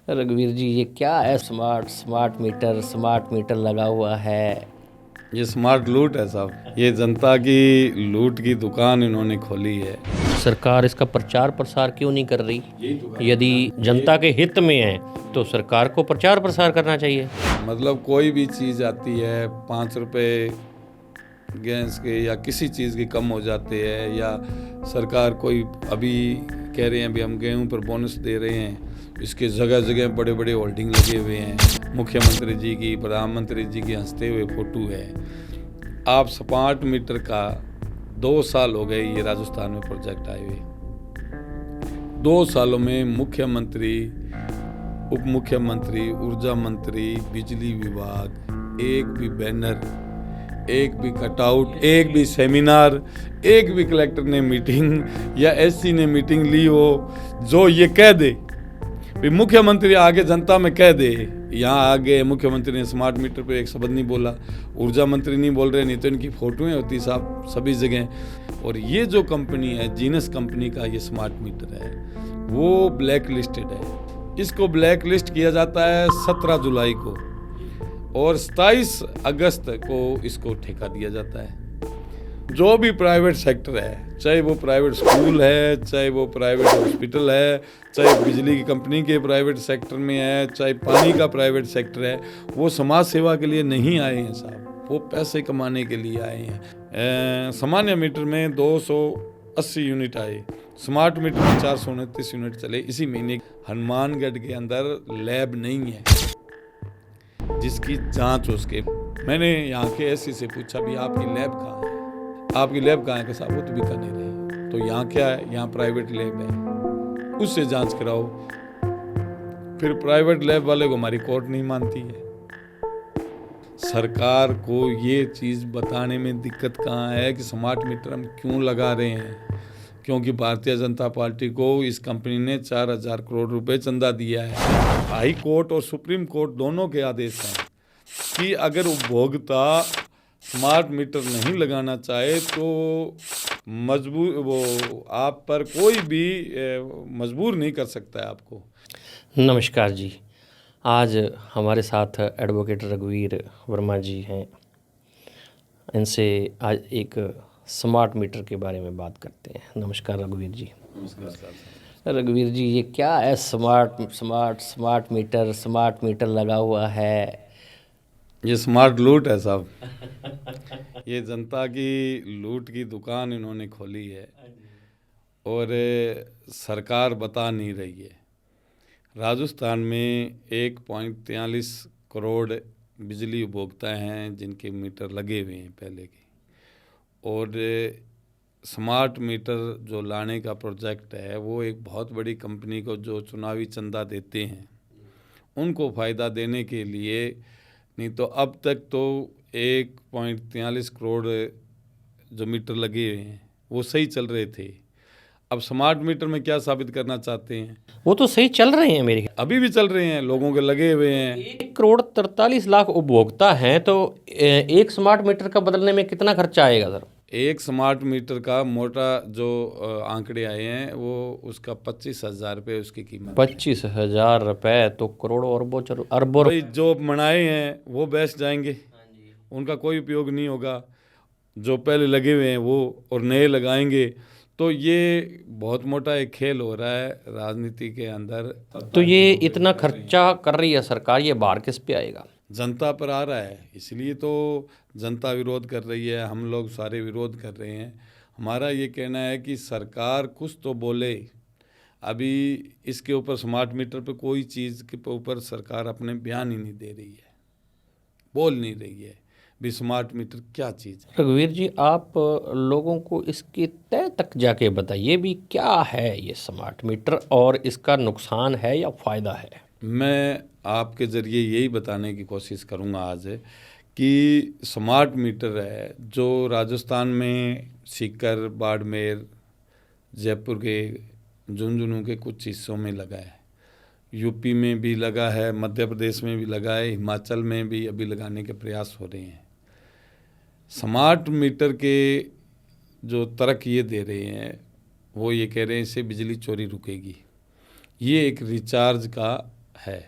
रघुवीर जी, ये क्या है? स्मार्ट मीटर लगा हुआ है। ये स्मार्ट लूट है साहब। ये जनता की लूट की दुकान इन्होंने खोली है। सरकार इसका प्रचार प्रसार क्यों नहीं कर रही? यदि जनता के हित में है तो सरकार को प्रचार प्रसार करना चाहिए। मतलब कोई भी चीज़ आती है 5 रुपए गैस के या किसी चीज़ की कम हो जाते हैं, या सरकार कोई अभी कह रहे हैं अभी हम गेहूं पर बोनस दे रहे हैं, इसके जगह जगह बड़े बड़े होल्डिंग लगे हुए हैं। मुख्यमंत्री जी की, प्रधानमंत्री जी की हंसते हुए फोटो है। आप स्मार्ट मीटर का 2 साल हो गए ये राजस्थान में प्रोजेक्ट आए हुए। 2 सालों में मुख्यमंत्री, उप मुख्यमंत्री, ऊर्जा मंत्री, बिजली विभाग, एक भी बैनर, एक भी कटआउट, एक भी सेमिनार, एक भी कलेक्टर ने मीटिंग या एससी ने मीटिंग ली हो जो ये कह दे। मुख्यमंत्री आगे जनता में कह दे, यहाँ आगे मुख्यमंत्री ने स्मार्ट मीटर पे एक शब्द नहीं बोला, ऊर्जा मंत्री नहीं बोल रहे, नहीं तो इनकी फोटोएं होती साहब सभी जगह। और ये जो कंपनी है, जीनस कंपनी का ये स्मार्ट मीटर है, वो ब्लैक लिस्टेड है। इसको ब्लैक लिस्ट किया जाता है 17 जुलाई को, और 27 अगस्त को इसको ठेका दिया जाता है। जो भी प्राइवेट सेक्टर है, चाहे वो प्राइवेट स्कूल है, चाहे वो प्राइवेट हॉस्पिटल है, चाहे बिजली की कंपनी के प्राइवेट सेक्टर में है, चाहे पानी का प्राइवेट सेक्टर है, वो समाज सेवा के लिए नहीं आए हैं साहब, वो पैसे कमाने के लिए आए हैं। सामान्य मीटर में 280 यूनिट आए, स्मार्ट मीटर में 429 यूनिट चले इसी महीने। हनुमानगढ़ के अंदर लैब नहीं है जिसकी जांच उसके। मैंने यहाँ के एससी से पूछा भी आपकी लैब कहाँ है, आपकी लैब कहाँ है? कि साहब वो तो बीकानेर है। तो यहाँ क्या है? यहाँ प्राइवेट लैब है, उससे जांच कराओ। फिर प्राइवेट लैब वाले को हमारी कोर्ट नहीं मानती है। सरकार को ये चीज़ बताने में दिक्कत कहाँ है कि स्मार्ट मीटर हम क्यों लगा रहे हैं? क्योंकि भारतीय जनता पार्टी को इस कंपनी ने 4,000 करोड़ रुपए चंदा दिया है। हाई कोर्ट और सुप्रीम कोर्ट दोनों के आदेश हैं कि अगर उपभोक्ता स्मार्ट मीटर नहीं लगाना चाहे तो आप पर कोई भी मजबूर नहीं कर सकता है आपको। नमस्कार जी, आज हमारे साथ एडवोकेट रघुवीर वर्मा जी हैं। इनसे आज एक स्मार्ट मीटर के बारे में बात करते हैं। नमस्कार रघुवीर जी। नमस्कार सर। रघुवीर जी, ये क्या है? स्मार्ट मीटर लगा हुआ है। ये स्मार्ट लूट है साहब। ये जनता की लूट की दुकान इन्होंने खोली है, और सरकार बता नहीं रही है। राजस्थान में 1.43 करोड़ बिजली उपभोक्ता हैं जिनके मीटर लगे हुए हैं पहले के, और स्मार्ट मीटर जो लाने का प्रोजेक्ट है वो एक बहुत बड़ी कंपनी को जो चुनावी चंदा देते हैं उनको फ़ायदा देने के लिए। नहीं तो अब तक तो 1.43 करोड़ जो मीटर लगे हुए हैं वो सही चल रहे थे। अब स्मार्ट मीटर में क्या साबित करना चाहते हैं? वो तो सही चल रहे हैं, मेरे अभी भी चल रहे हैं, लोगों के लगे हुए हैं। 1,43,00,000 उपभोक्ता हैं, तो एक स्मार्ट मीटर का बदलने में कितना खर्चा आएगा सर? एक स्मार्ट मीटर का मोटा जो आंकड़े आए हैं वो उसका 25,000 रुपये उसकी कीमत। 25,000 रुपये तो करोड़ों अरबों भाई जो बनाए हैं वो बेच जाएंगे, उनका कोई उपयोग नहीं होगा। जो पहले लगे हुए हैं वो और नए लगाएंगे, तो ये बहुत मोटा एक खेल हो रहा है राजनीति के अंदर। तो ये इतना खर्चा कर रही है सरकार, ये बाहर किस पे आएगा? जनता पर आ रहा है, इसलिए तो जनता विरोध कर रही है, हम लोग सारे विरोध कर रहे हैं। हमारा ये कहना है कि सरकार कुछ तो बोले। अभी इसके ऊपर स्मार्ट मीटर पे कोई चीज़ के ऊपर सरकार अपने बयान ही नहीं दे रही है, बोल नहीं रही है भी स्मार्ट मीटर क्या चीज़ है। रघुवीर जी, आप लोगों को इसके तह तक जाके बताइए भी क्या है ये स्मार्ट मीटर, और इसका नुकसान है या फ़ायदा है? मैं आपके ज़रिए यही बताने की कोशिश करूँगा आज कि स्मार्ट मीटर है जो राजस्थान में सीकर, बाड़मेर, जयपुर के, झुंझुनू के कुछ हिस्सों में लगा है, यूपी में भी लगा है, मध्य प्रदेश में भी लगा है, हिमाचल में भी अभी लगाने के प्रयास हो रहे हैं। स्मार्ट मीटर के जो तर्क ये दे रहे हैं वो ये कह रहे हैं इससे बिजली चोरी रुकेगी। ये एक रिचार्ज का है।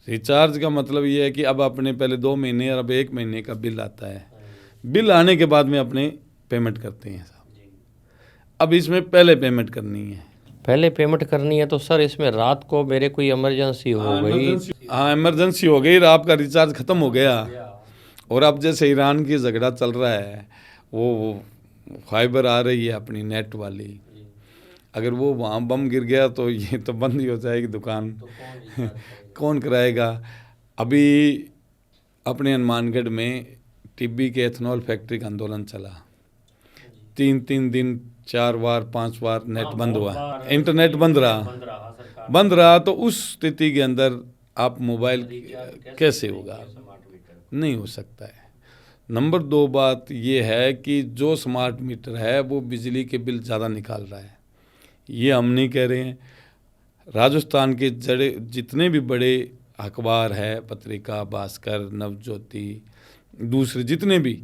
रिचार्ज का मतलब ये है कि अब अपने पहले 2 महीने और अब 1 महीने का बिल आता है, बिल आने के बाद में अपने पेमेंट करते हैं साहब। अब इसमें पहले पेमेंट करनी है, पहले पेमेंट करनी है तो सर इसमें रात को मेरे कोई इमरजेंसी हो गई, हाँ इमरजेंसी हो गई, आपका रिचार्ज ख़त्म हो गया, और अब जैसे ईरान की झगड़ा चल रहा है, वो फाइबर आ रही है अपनी नेट वाली, अगर वो वहाँ बम गिर गया तो ये तो बंद ही हो जाएगी दुकान, तो कौन कराएगा। अभी अपने हनुमानगढ़ में टिब्बी के एथनॉल फैक्ट्री का आंदोलन चला, 3 दिन 4 बार 5 बार नेट बंद हुआ, इंटरनेट बंद रहा। तो उस स्थिति के अंदर आप मोबाइल कैसे होगा, नहीं हो सकता है। नंबर 2 बात ये है कि जो स्मार्ट मीटर है वो बिजली के बिल ज़्यादा निकाल रहा है, ये हम नहीं कह रहे हैं। राजस्थान के जितने भी बड़े अखबार है, पत्रिका, भास्कर, नवज्योति, दूसरे जितने भी,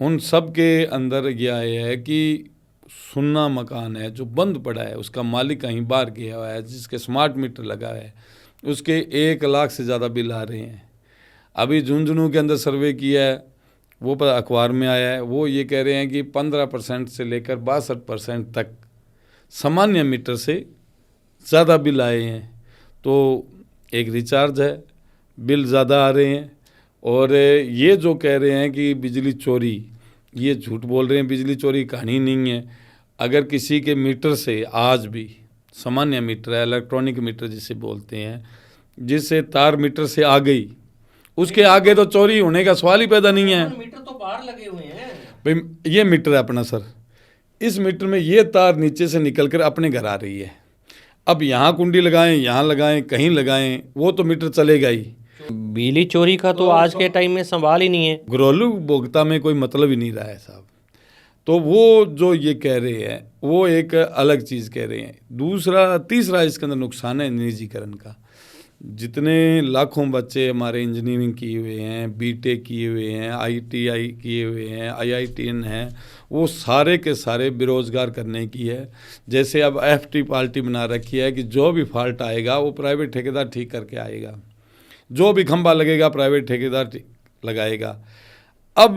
उन सब के अंदर यह है कि सुन्ना मकान है जो बंद पड़ा है, उसका मालिक कहीं बाहर गया हुआ है, जिसके स्मार्ट मीटर लगा है, उसके 1 लाख से ज़्यादा बिल आ रहे हैं। अभी झुंझुनू के अंदर सर्वे किया है, वो पर अखबार में आया है, वो ये कह रहे हैं कि 15% से लेकर 62% तक सामान्य मीटर से ज़्यादा बिल आए हैं। तो एक रिचार्ज है, बिल ज़्यादा आ रहे हैं। और ये जो कह रहे हैं कि बिजली चोरी, ये झूठ बोल रहे हैं, बिजली चोरी कहानी नहीं है। अगर किसी के मीटर से आज भी सामान्य मीटर है, इलेक्ट्रॉनिक मीटर जिसे बोलते हैं, जिससे तार मीटर से आ गई, उसके आगे तो चोरी होने का सवाल ही पैदा नहीं है। मीटर तो बाहर लगे हुए हैं भाई, ये मीटर है अपना सर, इस मीटर में ये तार नीचे से निकलकर अपने घर आ रही है। अब यहाँ कुंडी लगाएं, यहाँ लगाएं, कहीं लगाएं, वो तो मीटर चलेगा ही। बिजली चोरी का तो आज के टाइम में सवाल ही नहीं है, घरेलू उपभोक्ता में कोई मतलब ही नहीं रहा है साहब। तो वो जो ये कह रहे हैं वो एक अलग चीज़ कह रहे हैं। तीसरा इसके अंदर नुकसान है निजीकरण का। जितने लाखों बच्चे हमारे इंजीनियरिंग किए हुए हैं, बीटेक किए हुए हैं, आईटीआई किए हुए हैं, आईआईटीएन हैं, वो सारे के सारे बेरोज़गार करने की है। जैसे अब एफटी पार्टी बना रखी है कि जो भी फॉल्ट आएगा वो प्राइवेट ठेकेदार ठीक करके आएगा, जो भी खंभा लगेगा प्राइवेट ठेकेदार लगाएगा। अब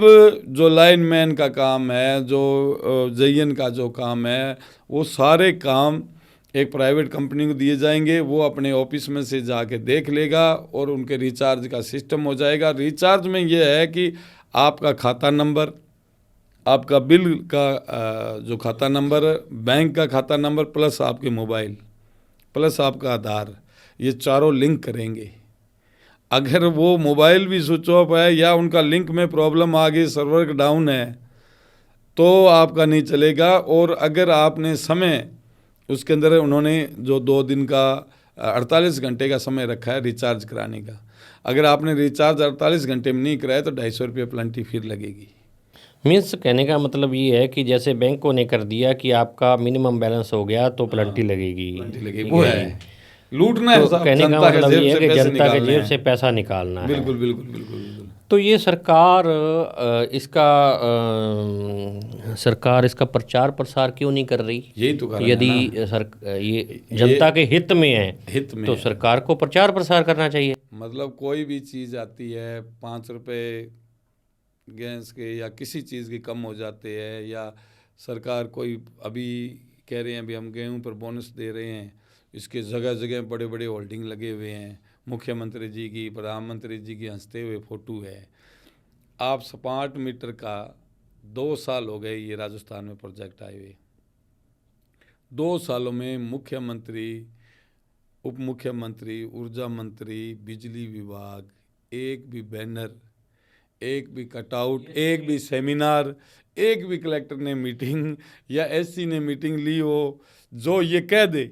जो लाइनमैन का काम है, जो जयन का जो काम है, वो सारे काम एक प्राइवेट कंपनी को दिए जाएंगे, वो अपने ऑफिस में से जाके देख लेगा और उनके रिचार्ज का सिस्टम हो जाएगा। रिचार्ज में ये है कि आपका खाता नंबर, आपका बिल का जो खाता नंबर, बैंक का खाता नंबर, प्लस आपके मोबाइल, प्लस आपका आधार, ये चारों लिंक करेंगे। अगर वो मोबाइल भी स्विच ऑफ है या उनका लिंक में प्रॉब्लम आ गई, सर्वर डाउन है, तो आपका नहीं चलेगा। और अगर आपने समय उसके अंदर, उन्होंने जो 2 दिन का 48 घंटे का समय रखा है रिचार्ज कराने का, अगर आपने रिचार्ज 48 घंटे में नहीं कराया तो 250 रुपये प्लंटी फिर लगेगी। मीन्स कहने का मतलब ये है कि जैसे बैंकों ने कर दिया कि आपका मिनिमम बैलेंस हो गया तो प्लंटी लगेगी, वो है लूटना है तो साहब, कहने का जनता मतलब ये है कि जनता के निकालने जेब हैं। से पैसा निकालना है। बिल्कुल बिल्कुल बिल्कुल बिल्कुल। तो ये सरकार इसका प्रचार प्रसार क्यों नहीं कर रही? यही तो कारण यदि है ना। ये जनता के हित में है, हित में तो है। सरकार को प्रचार प्रसार करना चाहिए। मतलब कोई भी चीज़ आती है, 5 रुपये गैस के या किसी चीज़ के कम हो जाते हैं, या सरकार कोई अभी कह रहे हैं अभी हम गेहूं पर बोनस दे रहे हैं, इसके जगह जगह बड़े बड़े होल्डिंग लगे हुए हैं, मुख्यमंत्री जी की, प्रधानमंत्री जी की हंसते हुए फ़ोटो है। आप स्मार्ट मीटर का 2 साल हो गए ये राजस्थान में प्रोजेक्ट आए हुए, 2 सालों में मुख्यमंत्री, उप मुख्यमंत्री, ऊर्जा मंत्री, बिजली विभाग, एक भी बैनर, एक भी कटआउट, एक भी सेमिनार, एक भी कलेक्टर ने मीटिंग या एससी ने मीटिंग ली हो जो ये कह दे,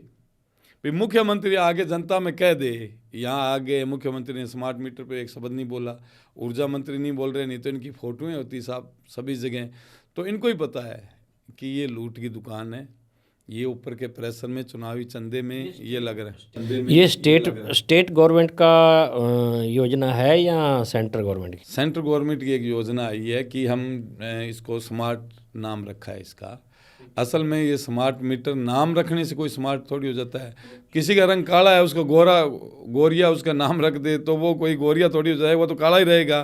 भाई मुख्यमंत्री आगे जनता में कह दे। यहाँ आगे मुख्यमंत्री ने स्मार्ट मीटर पे एक शब्द नहीं बोला, ऊर्जा मंत्री नहीं बोल रहे, नहीं तो इनकी फ़ोटोएं होती साहब सभी जगह। तो इनको ही पता है कि ये लूट की दुकान है, ये ऊपर के प्रेशर में, चुनावी चंदे में ये लग रहा है। ये स्टेट गवर्नमेंट का योजना है या सेंट्रल गवर्नमेंट की? सेंट्रल गवर्नमेंट की एक योजना आई है कि हम इसको स्मार्ट नाम रखा है इसका, असल में ये स्मार्ट मीटर नाम रखने से कोई स्मार्ट थोड़ी हो जाता है। किसी का रंग काला है, उसको गोरिया उसका नाम रख दे तो वो कोई गोरिया थोड़ी हो जाएगा, वो तो काला ही रहेगा।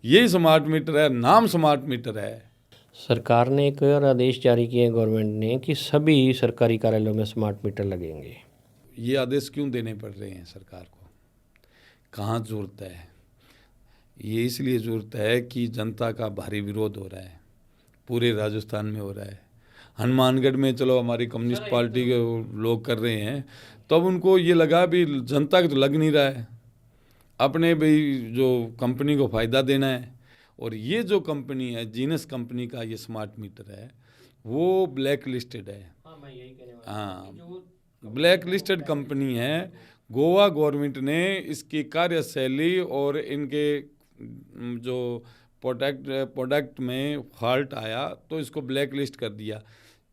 यही स्मार्ट मीटर है, नाम स्मार्ट मीटर है। सरकार ने एक और आदेश जारी किए हैं गवर्नमेंट ने कि सभी सरकारी कार्यालयों में स्मार्ट मीटर लगेंगे। ये आदेश क्यों देने पड़ रहे हैं सरकार को? कहाँ ज़रूरत है? ये इसलिए ज़रूरत है कि जनता का भारी विरोध हो रहा है, पूरे राजस्थान में हो रहा है। हनुमानगढ़ में चलो हमारी कम्युनिस्ट पार्टी के लोग कर रहे हैं, तो अब उनको ये लगा भी जनता को तो लग नहीं रहा है, अपने भाई जो कंपनी को फ़ायदा देना है। और ये जो कंपनी है, जीनस कंपनी का ये स्मार्ट मीटर है, वो ब्लैक लिस्टेड है। हाँ, ब्लैक लिस्टेड कंपनी है। गोवा गवर्नमेंट ने इसकी कार्यशैली और इनके जो प्रोडक्ट में फॉल्ट आया तो इसको ब्लैक लिस्ट कर दिया।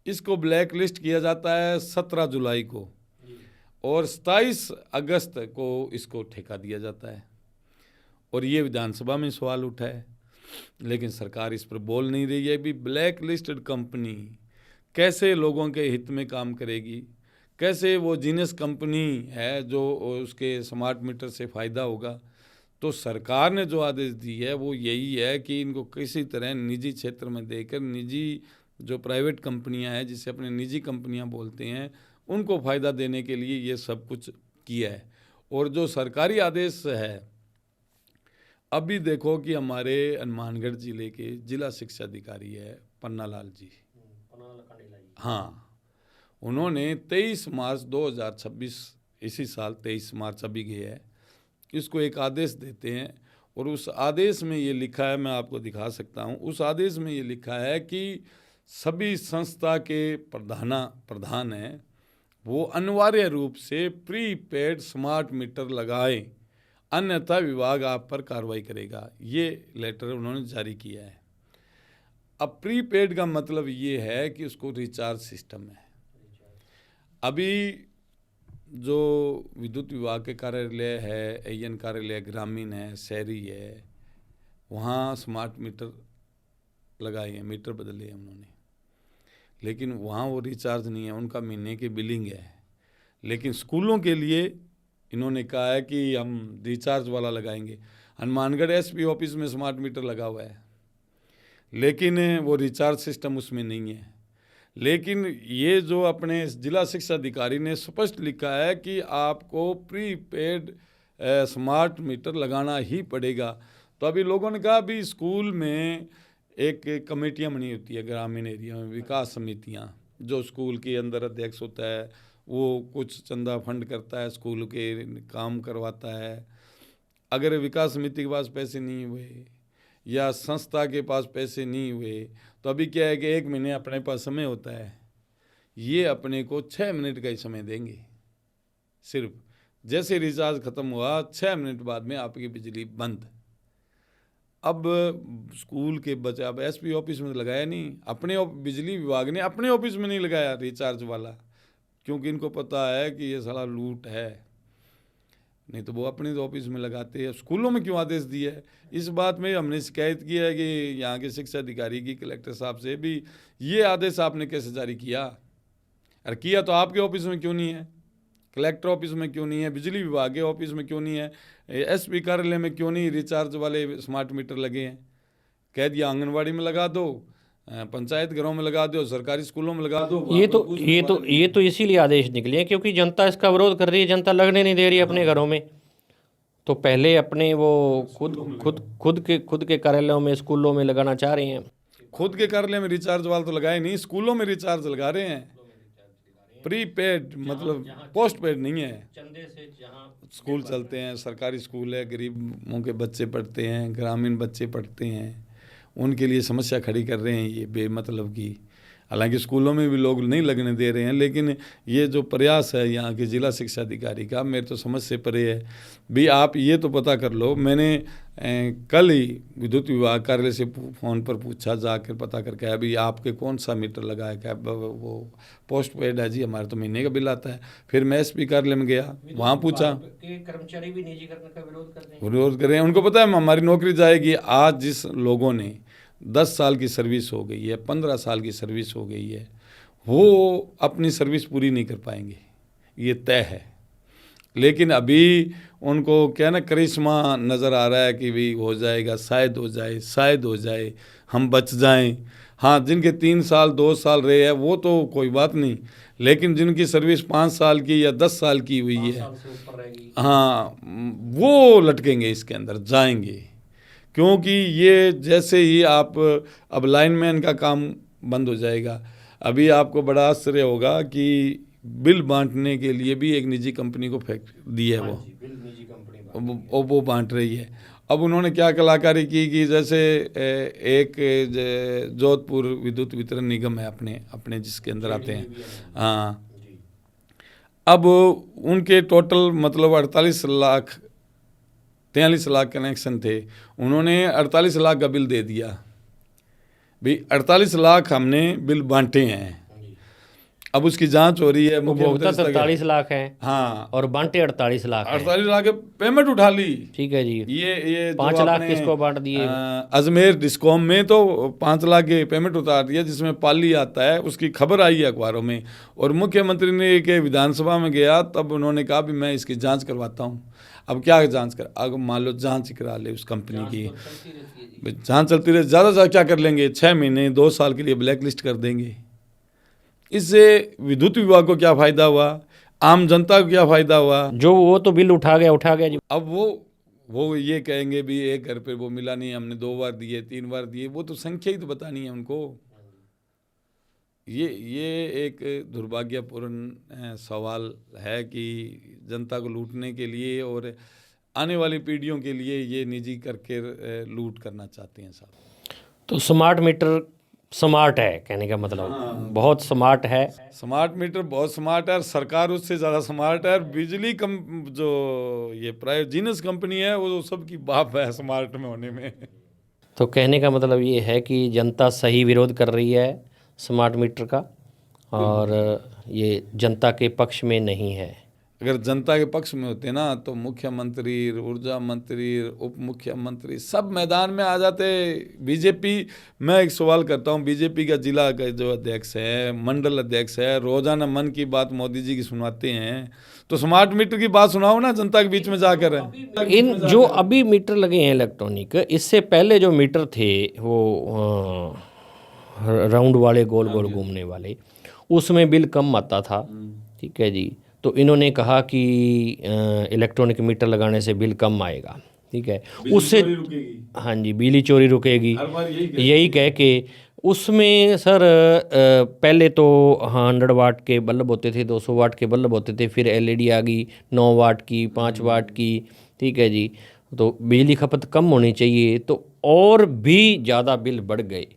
इसको ब्लैक लिस्ट किया जाता है 17 जुलाई को और 27 अगस्त को इसको ठेका दिया जाता है। और ये विधानसभा में सवाल उठा है, लेकिन सरकार इस पर बोल नहीं रही है। भी ब्लैक लिस्टेड कंपनी कैसे लोगों के हित में काम करेगी, कैसे वो जीनस कंपनी है जो उसके स्मार्ट मीटर से फ़ायदा होगा। तो सरकार ने जो आदेश दी है वो यही है कि इनको किसी तरह निजी क्षेत्र में देकर, निजी जो प्राइवेट कंपनियां हैं जिसे अपने निजी कंपनियां बोलते हैं, उनको फ़ायदा देने के लिए ये सब कुछ किया है। और जो सरकारी आदेश है, अभी देखो कि हमारे हनुमानगढ़ जिले के जिला शिक्षा अधिकारी है पन्नालाल जी, हाँ, उन्होंने 23 मार्च 2026 इसी साल 23 मार्च अभी गया है, इसको एक आदेश देते हैं। और उस आदेश में ये लिखा है, मैं आपको दिखा सकता हूँ। उस आदेश में ये लिखा है कि सभी संस्था के प्रधान हैं वो अनिवार्य रूप से प्रीपेड स्मार्ट मीटर लगाएं, अन्यथा विभाग आप पर कार्रवाई करेगा। ये लेटर उन्होंने जारी किया है। अब प्रीपेड का मतलब ये है कि उसको रिचार्ज सिस्टम है। अभी जो विद्युत विभाग के कार्यालय है, एएन कार्यालय ग्रामीण है, शहरी है, वहाँ स्मार्ट मीटर लगाए हैं, मीटर बदले हैं उन्होंने, लेकिन वहाँ वो रिचार्ज नहीं है, उनका महीने की बिलिंग है। लेकिन स्कूलों के लिए इन्होंने कहा है कि हम रिचार्ज वाला लगाएंगे। हनुमानगढ़ एसपी ऑफिस में स्मार्ट मीटर लगा हुआ है, लेकिन वो रिचार्ज सिस्टम उसमें नहीं है। लेकिन ये जो अपने जिला शिक्षा अधिकारी ने स्पष्ट लिखा है कि आपको प्रीपेड स्मार्ट मीटर लगाना ही पड़ेगा। तो अभी लोगों ने कहा अभी स्कूल में एक कमेटियां बनी होती है ग्रामीण एरिया में, विकास समितियां, जो स्कूल के अंदर अध्यक्ष होता है, वो कुछ चंदा फंड करता है, स्कूल के काम करवाता है। अगर विकास समिति के पास पैसे नहीं हुए या संस्था के पास पैसे नहीं हुए तो अभी क्या है कि 1 महीने अपने पास समय होता है, ये अपने को 6 मिनट का ही समय देंगे सिर्फ। जैसे रिचार्ज ख़त्म हुआ 6 मिनट बाद में आपकी बिजली बंद। अब स्कूल के बच्चे, अब एसपी ऑफिस में लगाया नहीं, अपने बिजली विभाग ने अपने ऑफिस में नहीं लगाया रिचार्ज वाला, क्योंकि इनको पता है कि ये साला लूट है, नहीं तो वो अपने ऑफिस में लगाते हैं। स्कूलों में क्यों आदेश दिया है? इस बात में हमने शिकायत की है कि यहाँ के शिक्षा अधिकारी की, कलेक्टर साहब से भी, ये आदेश आपने कैसे जारी किया? अरे किया तो आपके ऑफिस में क्यों नहीं है, कलेक्टर ऑफिस में क्यों नहीं है, बिजली विभाग के ऑफिस में क्यों नहीं है, एसपी कार्यालय में क्यों नहीं रिचार्ज वाले स्मार्ट मीटर लगे हैं? कह दिया आंगनबाड़ी में लगा दो, पंचायत घरों में लगा दो, सरकारी स्कूलों में लगा दो। ये तो इसीलिए आदेश निकले हैं क्योंकि जनता इसका विरोध कर रही है, जनता लगने नहीं दे रही है अपने घरों में। तो पहले अपने वो खुद के कार्यालयों में, स्कूलों में लगाना चाह रहे हैं। खुद के कार्यालय में रिचार्ज वाला तो लगाए नहीं, स्कूलों में रिचार्ज लगा रहे हैं। प्रीपेड मतलब पोस्ट पेड नहीं है। चंदे से जहाँ स्कूल चलते हैं, सरकारी स्कूल है, गरीबों के बच्चे पढ़ते हैं, ग्रामीण बच्चे पढ़ते हैं, उनके लिए समस्या खड़ी कर रहे हैं ये बेमतलब की। हालांकि स्कूलों में भी लोग नहीं लगने दे रहे हैं, लेकिन ये जो प्रयास है यहाँ के जिला शिक्षा अधिकारी का, मेरे तो समझ से परे है। भी आप ये तो पता कर लो, मैंने कल ही विद्युत विभाग कार्यालय से फ़ोन पर पूछा, जाकर पता करके अभी आपके कौन सा मीटर लगा है, क्या वो पोस्ट पेड है? जी हमारे तो महीने का बिल आता है। फिर मैं एसपी कार्यालय में गया, वहाँ पूछा, कर्मचारी भी निजीकरण का विरोध कर रहे हैं। उनको पता है हमारी नौकरी जाएगी। आज जिस लोगों ने 10 साल की सर्विस हो गई है, 15 साल की सर्विस हो गई है, वो अपनी सर्विस पूरी नहीं कर पाएंगे, ये तय है। लेकिन अभी उनको क्या ना करिश्मा नज़र आ रहा है कि भाई हो जाएगा, शायद हो जाए, शायद हो जाए, हम बच जाएं। हाँ, जिनके 3 साल 2 साल रहे हैं वो तो कोई बात नहीं, लेकिन जिनकी सर्विस 5 साल की या 10 साल की हुई है, हाँ, वो लटकेंगे, इसके अंदर जाएंगे। क्योंकि ये जैसे ही आप अब लाइनमैन का काम बंद हो जाएगा। अभी आपको बड़ा आश्चर्य होगा कि बिल बांटने के लिए भी एक निजी कंपनी को दी है, वो बांट रही है। अब उन्होंने क्या कलाकारी की कि जैसे एक जोधपुर विद्युत वितरण निगम है अपने जिसके अंदर आते हैं, हाँ, अब उनके टोटल मतलब 43 लाख कनेक्शन थे, उन्होंने 48 लाख का बिल दे दिया। भाई 48 लाख हमने बिल बांटे हैं, अब उसकी जांच हो रही है। उपभोक्ता 43 लाख है, हाँ, और बांटे 48 लाख है। 48 लाख पेमेंट उठा ली, ठीक है जी। ये 5 लाख किसको बांट दिए? अजमेर डिस्कॉम में तो 5 लाख के पेमेंट उतार दिया, जिसमें पाली आता है, उसकी खबर आई है अखबारों में। और मुख्यमंत्री ने के विधानसभा में गया, तब उन्होंने कहा भी मैं इसकी जांच करवाता हूँ। अब क्या जांच कर, अगर मान लो जांच करा ले उस कंपनी की, जांच चलती रहे, ज़्यादा से ज़्यादा क्या कर लेंगे, 6 महीने 2 साल के लिए ब्लैक लिस्ट कर देंगे। इससे विद्युत विभाग को क्या फ़ायदा हुआ, आम जनता को क्या फ़ायदा हुआ? जो वो तो बिल उठा गया जी। अब वो ये कहेंगे भी एक घर पे वो मिला नहीं, हमने 2 बार दिए 3 बार दिए, वो तो संख्या ही तो बतानी है उनको। ये एक दुर्भाग्यपूर्ण सवाल है कि जनता को लूटने के लिए और आने वाली पीढ़ियों के लिए ये निजी करके लूट करना चाहते हैं साहब। तो स्मार्ट मीटर स्मार्ट है, कहने का मतलब बहुत स्मार्ट है। स्मार्ट मीटर बहुत स्मार्ट है, और सरकार उससे ज़्यादा स्मार्ट है। और बिजली जो ये प्राइवेट जीनस कंपनी है वो सबकी बाप है स्मार्ट में होने में। तो कहने का मतलब ये है कि जनता सही विरोध कर रही है स्मार्ट मीटर का, और ये जनता के पक्ष में नहीं है। अगर जनता के पक्ष में होते ना तो मुख्यमंत्री, ऊर्जा मंत्री, उप मुख्यमंत्री सब मैदान में आ जाते। बीजेपी, मैं एक सवाल करता हूँ, बीजेपी का जिला का जो अध्यक्ष है, मंडल अध्यक्ष है, रोजाना मन की बात मोदी जी की सुनाते हैं, तो स्मार्ट मीटर की बात सुनाओ ना जनता के बीच में जाकर। इन जो अभी मीटर लगे हैं इलेक्ट्रॉनिक, इससे पहले जो मीटर थे वो राउंड वाले, गोल गोल घूमने वाले, उसमें बिल कम आता था, ठीक है जी। तो इन्होंने कहा कि इलेक्ट्रॉनिक मीटर लगाने से बिल कम आएगा, ठीक है, उससे, हाँ जी, बिजली चोरी रुकेगी, यही कह के उसमें सर पहले तो 100 वाट के बल्ब होते थे, 200 वाट के बल्ब होते थे, फिर एलईडी आ गई 9 वाट की, 5 वाट की, ठीक है जी। तो बिजली खपत कम होनी चाहिए, तो और भी ज़्यादा बिल बढ़ गए।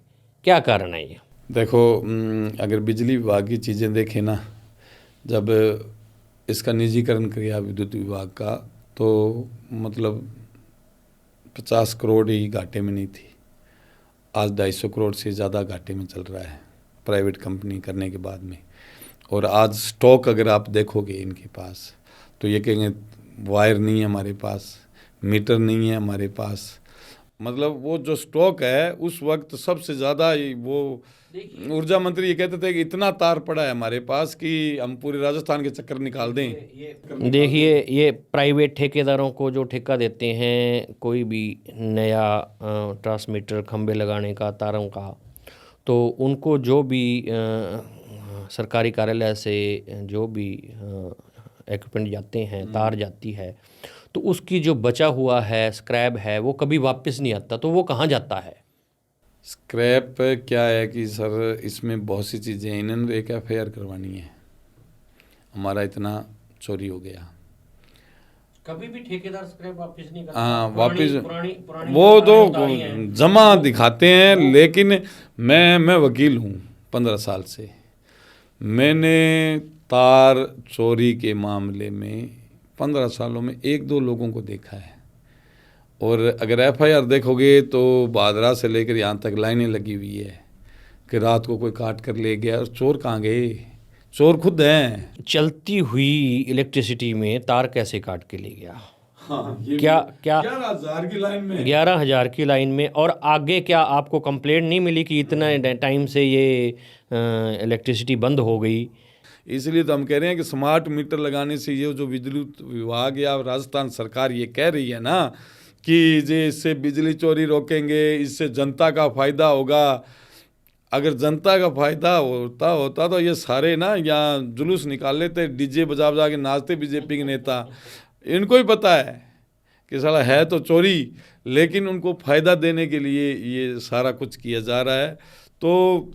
क्या कारण है ये? देखो, अगर बिजली विभाग की चीज़ें देखें ना, जब इसका निजीकरण किया विद्युत विभाग का, तो मतलब 50 करोड़ ही घाटे में नहीं थी, आज 250 करोड़ से ज़्यादा घाटे में चल रहा है प्राइवेट कंपनी करने के बाद में। और आज स्टॉक अगर आप देखोगे इनके पास, तो ये कहेंगे वायर नहीं है हमारे पास, मीटर नहीं है हमारे पास, मतलब वो जो स्टॉक है उस वक्त सबसे ज़्यादा वो ऊर्जा मंत्री ये कहते थे कि इतना तार पड़ा है हमारे पास कि हम पूरे राजस्थान के चक्कर निकाल दें। देखिए, ये प्राइवेट ठेकेदारों को जो ठेका देते हैं कोई भी नया ट्रांसमीटर खंबे लगाने का, तारों का, तो उनको जो भी सरकारी कार्यालय से जो भी इक्विपमेंट जाते हैं, तार जाती है, तो उसकी जो बचा हुआ है स्क्रैप है वो कभी वापस नहीं आता, तो वो कहाँ जाता है? स्क्रैप क्या है कि सर इसमें बहुत सी चीज़ें हैं, इन्होंने एक एफआईआर करवानी है, हमारा इतना चोरी हो गया। कभी भी ठेकेदार स्क्रैप वापस नहीं करता। हाँ, वापस वो तो जमा दिखाते हैं, लेकिन मैं वकील हूँ 15 साल से, मैंने तार चोरी के मामले में 15 सालों में 1-2 लोगों को देखा है। और अगर एफआईआर देखोगे तो भादरा से लेकर यहाँ तक लाइनें लगी हुई है कि रात को कोई काट कर ले गया, और चोर कहाँ गए? चोर खुद हैं। चलती हुई इलेक्ट्रिसिटी में तार कैसे काट के ले गया? हाँ, ये क्या 11,000 की लाइन में 11,000 की लाइन में। और आगे क्या आपको कंप्लेंट नहीं मिली कि इतना टाइम से ये इलेक्ट्रिसिटी बंद हो गई? इसलिए तो हम कह रहे हैं कि स्मार्ट मीटर लगाने से ये जो विद्युत विभाग या राजस्थान सरकार ये कह रही है ना कि जे इससे बिजली चोरी रोकेंगे, इससे जनता का फायदा होगा। अगर जनता का फायदा होता तो ये सारे ना यहाँ जुलूस निकाल लेते, डीजे बजा बजा के नाचते बीजेपी के नेता। इनको ही पता है कि साला है तो चोरी, लेकिन उनको फायदा देने के लिए ये सारा कुछ किया जा रहा है। तो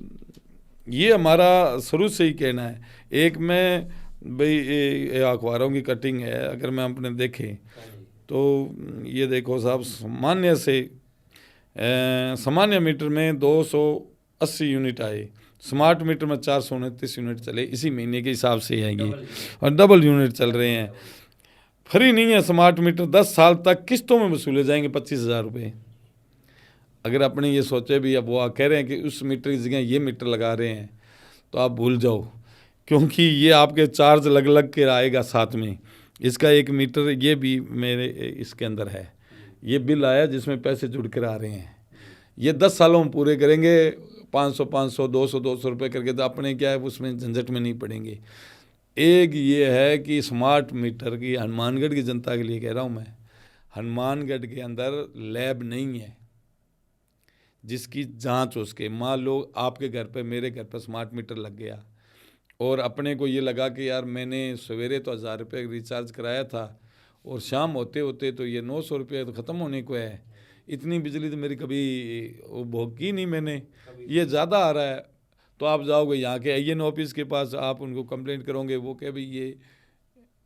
ये हमारा शुरू से ही कहना है। एक में भाई ये अखबारों की कटिंग है, अगर मैं अपने देखें तो ये देखो साहब, सामान्य मीटर में 280 यूनिट आए, स्मार्ट मीटर में 429 यूनिट चले, इसी महीने के हिसाब से आएंगे, और डबल यूनिट चल रहे हैं। फ्री नहीं है स्मार्ट मीटर, 10 साल तक किस्तों में वसूले जाएंगे 25,000 रुपये। अगर अपने ये सोचे भी, अब वो कह रहे हैं कि उस मीटर की जगह ये मीटर लगा रहे हैं, तो आप भूल जाओ, क्योंकि ये आपके चार्ज लग लग के आएगा साथ में। इसका एक मीटर ये भी मेरे इसके अंदर है, ये बिल आया जिसमें पैसे जुड़ कर आ रहे हैं। ये 10 सालों में पूरे करेंगे, 500 200 रुपये करके, तो अपने क्या है उसमें झंझट में नहीं पड़ेंगे। एक ये है कि स्मार्ट मीटर की हनुमानगढ़ की जनता के लिए कह रहा हूँ मैं, हनुमानगढ़ के अंदर लैब नहीं है जिसकी जांच हो सके। मान लो आपके घर पे, मेरे घर पे स्मार्ट मीटर लग गया और अपने को ये लगा कि यार मैंने सवेरे तो 1,000 रुपये रिचार्ज कराया था और शाम होते होते तो ये 900 रुपये तो ख़त्म होने को है, इतनी बिजली तो मेरी कभी उपभोग की नहीं मैंने, ये ज़्यादा आ रहा है। तो आप जाओगे यहाँ के IN ऑफिस के पास, आप उनको कंप्लेंट करोगे, वो कह भाई ये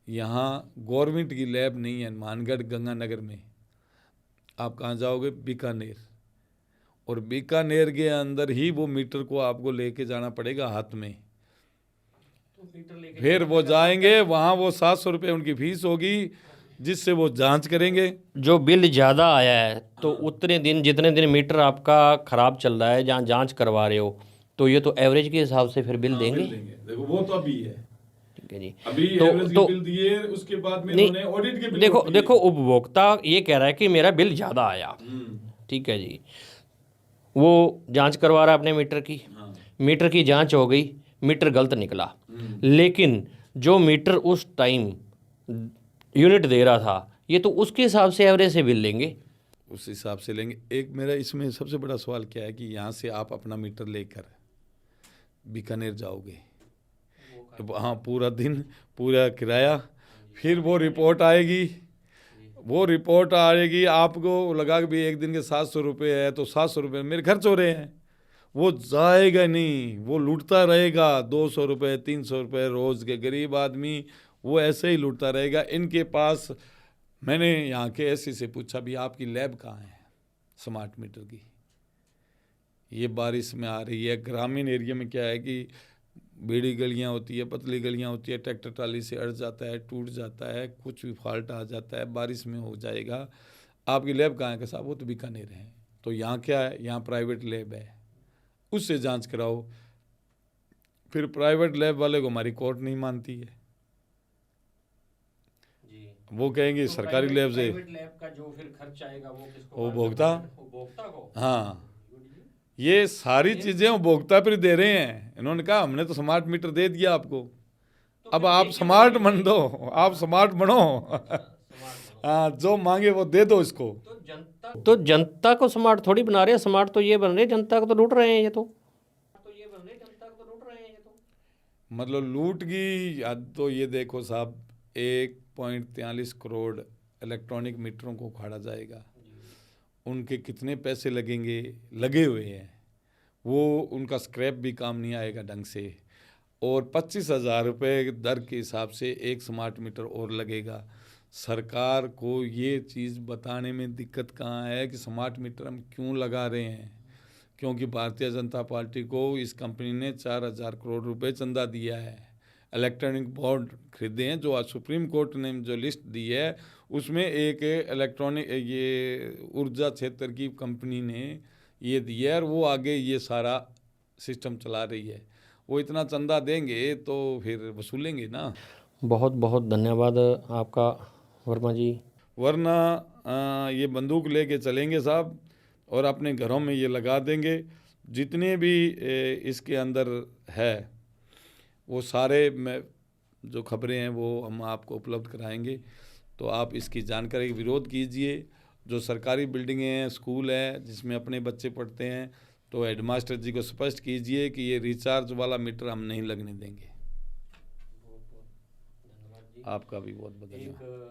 यहाँ गवर्नमेंट की लैब नहीं है हनुमानगढ़ गंगानगर में। आप कहाँ जाओगे? बीकानेर, और बीकानेर के अंदर ही वो मीटर को आपको लेके जाना पड़ेगा हाथ में। फिर वो जाएंगे वहाँ, वो 700 रुपये उनकी फीस होगी, जिससे वो जांच करेंगे। जो बिल ज़्यादा आया है तो उतने दिन, जितने दिन मीटर आपका ख़राब चल रहा है, जहाँ जांच करवा रहे हो, तो ये तो एवरेज के हिसाब से फिर बिल देंगे। देखो वो तो अभी है, ठीक है जी। अभी एवरेज के बिल दिए, उसके बाद में इन्होंने ऑडिट के बिल देखो उपभोक्ता ये कह रहा है कि मेरा बिल ज़्यादा आया, ठीक है जी, वो जांच करवा रहा है अपने मीटर की, मीटर की जांच हो गई, मीटर गलत निकला, लेकिन जो मीटर उस टाइम यूनिट दे रहा था, ये तो उसके हिसाब से एवरेज से बिल लेंगे, उस हिसाब से लेंगे। एक मेरा इसमें सबसे बड़ा सवाल क्या है कि यहाँ से आप अपना मीटर लेकर बीकानेर जाओगे, हाँ, पूरा दिन, पूरा किराया, फिर वो रिपोर्ट आएगी, आपको लगा कि भी एक दिन के 700 रुपये है, तो 700 रुपये मेरे खर्च हो रहे हैं, वो जाएगा नहीं, वो लूटता रहेगा 200 रुपये 300 रुपये रोज़ के गरीब आदमी, वो ऐसे ही लूटता रहेगा। इनके पास, मैंने यहाँ के एससी से पूछा भी आपकी लैब कहाँ है स्मार्ट मीटर की? ये बारिश में आ रही है, ग्रामीण एरिया में क्या है कि बेड़ी गलियाँ होती है, पतली गलियाँ होती है, ट्रैक्टर ट्राली से अड़ जाता है, टूट जाता है, कुछ भी फॉल्ट आ जाता है, बारिश में हो जाएगा। आपकी लैब कहाँ है? कि साहब वो तो बीकानेर है। तो यहाँ क्या है? यहाँ प्राइवेट लैब है, उससे जांच कराओ। फिर प्राइवेट लैब वाले को हमारी कोर्ट नहीं मानती है, वो कहेंगे तो सरकारी लैब से। प्राइवेट लैब का जो फिर खर्च आएगा वो किसको? उपभोक्ता को। हाँ, ये सारी चीज़ें उपभोक्ता पर दे रहे हैं। इन्होंने कहा हमने तो स्मार्ट मीटर दे दिया आपको, अब आप स्मार्ट बन दो, आप स्मार्ट बनो। हाँ, जो मांगे वो दे दो इसको। तो जनता को स्मार्ट थोड़ी बना रहे हैं, स्मार्ट तो ये बन रहे हैं, जनता को तो लूट रहे हैं ये तो। मतलब लूट की हद तो ये देखो साहब, 1.43 करोड़ इलेक्ट्रॉनिक मीटरों को उखाड़ा जाएगा, उनके कितने पैसे लगेंगे, लगे हुए हैं, वो उनका स्क्रैप भी काम नहीं आएगा ढंग से, और 25,000 रुपये दर के हिसाब से एक स्मार्ट मीटर और लगेगा। सरकार को ये चीज़ बताने में दिक्कत कहाँ है कि स्मार्ट मीटर हम क्यों लगा रहे हैं? क्योंकि भारतीय जनता पार्टी को इस कंपनी ने 4,000 करोड़ रुपए चंदा दिया है, इलेक्ट्रॉनिक बोर्ड खरीदे हैं। जो आज सुप्रीम कोर्ट ने जो लिस्ट दी है उसमें एक इलेक्ट्रॉनिक ये ऊर्जा क्षेत्र की कंपनी ने ये दिया है, और वो आगे ये सारा सिस्टम चला रही है। वो इतना चंदा देंगे तो फिर वसूलेंगे ना। बहुत बहुत धन्यवाद आपका वर्मा जी। वरना ये बंदूक लेके चलेंगे साहब और अपने घरों में ये लगा देंगे। जितने भी इसके अंदर है वो सारे जो खबरें हैं वो हम आपको उपलब्ध कराएंगे, तो आप इसकी जानकारी का विरोध कीजिए। जो सरकारी बिल्डिंगें हैं, स्कूल है जिसमें अपने बच्चे पढ़ते हैं, तो हेडमास्टर जी को स्पष्ट कीजिए कि ये रिचार्ज वाला मीटर हम नहीं लगने देंगे। आपका भी बहुत बहुत धन्यवाद।